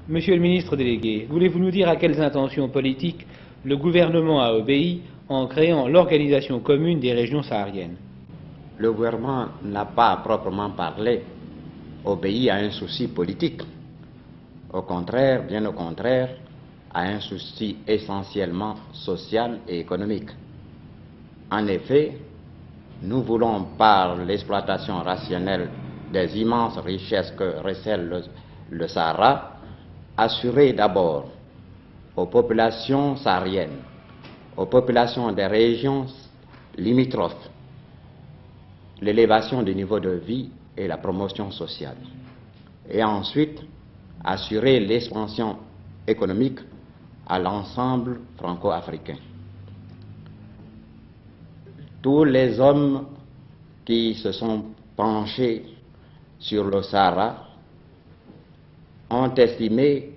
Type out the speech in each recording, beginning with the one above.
Monsieur le ministre délégué, voulez-vous nous dire à quelles intentions politiques le gouvernement a obéi en créant l'Organisation commune des régions sahariennes? Le gouvernement n'a pas à proprement parler obéi à un souci politique. Au contraire, bien au contraire, à un souci essentiellement social et économique. En effet, nous voulons, par l'exploitation rationnelle des immenses richesses que recèle le Sahara, assurer d'abord aux populations sahariennes, aux populations des régions limitrophes, l'élévation du niveau de vie et la promotion sociale. Et ensuite, assurer l'expansion économique à l'ensemble franco-africain. Tous les hommes qui se sont penchés sur le Sahara ont estimé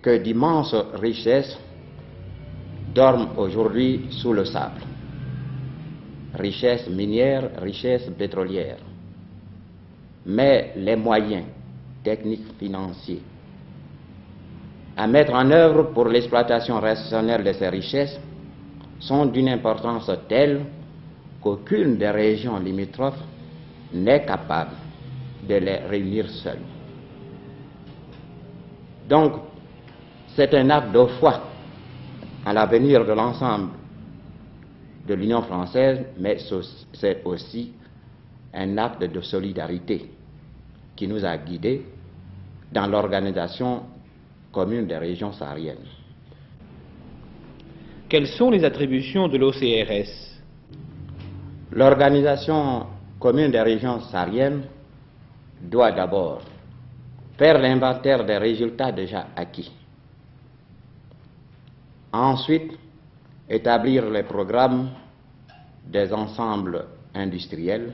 que d'immenses richesses dorment aujourd'hui sous le sable. Richesses minières, richesses pétrolières. Mais les moyens techniques, financiers à mettre en œuvre pour l'exploitation rationnelle de ces richesses sont d'une importance telle qu'aucune des régions limitrophes n'est capable de les réunir seule. Donc, c'est un acte de foi à l'avenir de l'ensemble de l'Union française, mais c'est aussi un acte de solidarité qui nous a guidés dans l'organisation commune des régions sahariennes. Quelles sont les attributions de l'OCRS? L'organisation commune des régions sahariennes doit d'abord faire l'inventaire des résultats déjà acquis. Ensuite, établir les programmes des ensembles industriels,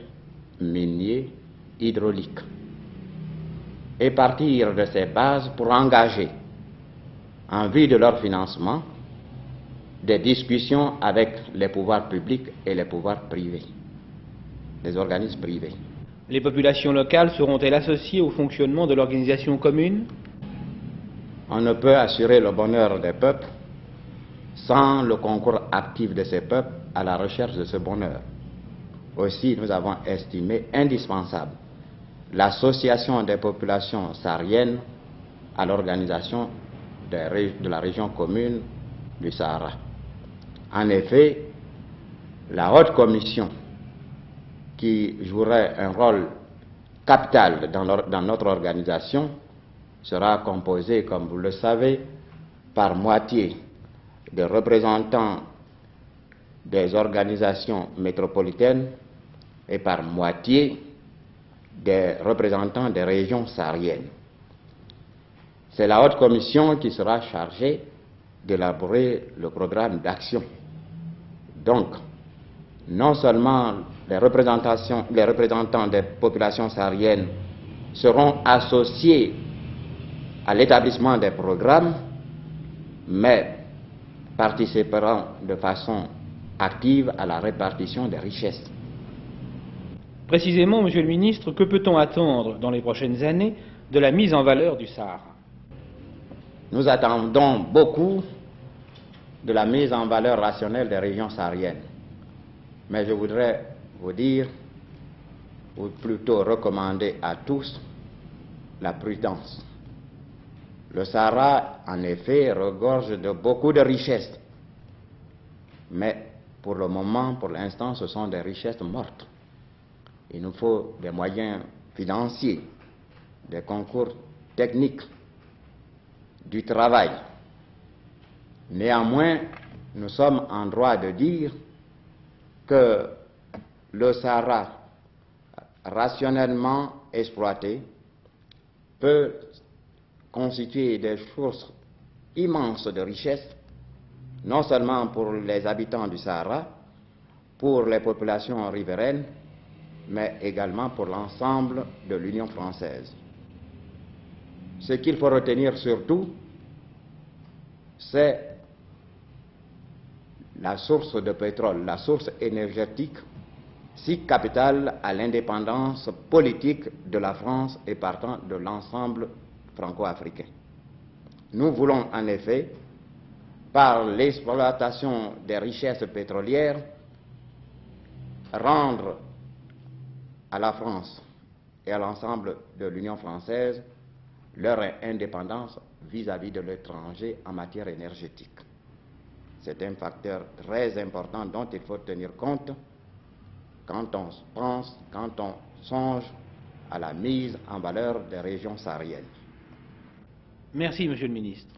miniers, hydrauliques, et partir de ces bases pour engager, en vue de leur financement, des discussions avec les pouvoirs publics et les pouvoirs privés, les organismes privés. Les populations locales seront-elles associées au fonctionnement de l'organisation commune? On ne peut assurer le bonheur des peuples sans le concours actif de ces peuples à la recherche de ce bonheur. Aussi, nous avons estimé indispensable l'association des populations sahariennes à l'organisation de la région commune du Sahara. En effet, la haute commission, qui jouerait un rôle capital dans notre organisation, sera composée, comme vous le savez, par moitié de représentants des organisations métropolitaines et par moitié des représentants des régions sahariennes. C'est la haute commission qui sera chargée d'élaborer le programme d'action. Donc, non seulement les représentants des populations sahariennes seront associés à l'établissement des programmes, mais participeront de façon active à la répartition des richesses. Précisément, Monsieur le ministre, que peut-on attendre dans les prochaines années de la mise en valeur du Sahara? Nous attendons beaucoup de la mise en valeur rationnelle des régions sahariennes. Mais je voudrais vous dire, ou plutôt recommander à tous, la prudence. Le Sahara, en effet, regorge de beaucoup de richesses. Mais pour le moment, pour l'instant, ce sont des richesses mortes. Il nous faut des moyens financiers, des concours techniques, du travail. Néanmoins, nous sommes en droit de dire que le Sahara, rationnellement exploité, peut constituer des sources immenses de richesses, non seulement pour les habitants du Sahara, pour les populations riveraines, mais également pour l'ensemble de l'Union française. Ce qu'il faut retenir surtout, c'est la source de pétrole, la source énergétique, si capitale à l'indépendance politique de la France et partant de l'ensemble franco-africain. Nous voulons en effet, par l'exploitation des richesses pétrolières, rendre à la France et à l'ensemble de l'Union française leur indépendance vis-à-vis de l'étranger en matière énergétique. C'est un facteur très important dont il faut tenir compte quand on songe à la mise en valeur des régions sahariennes. Merci, Monsieur le Ministre.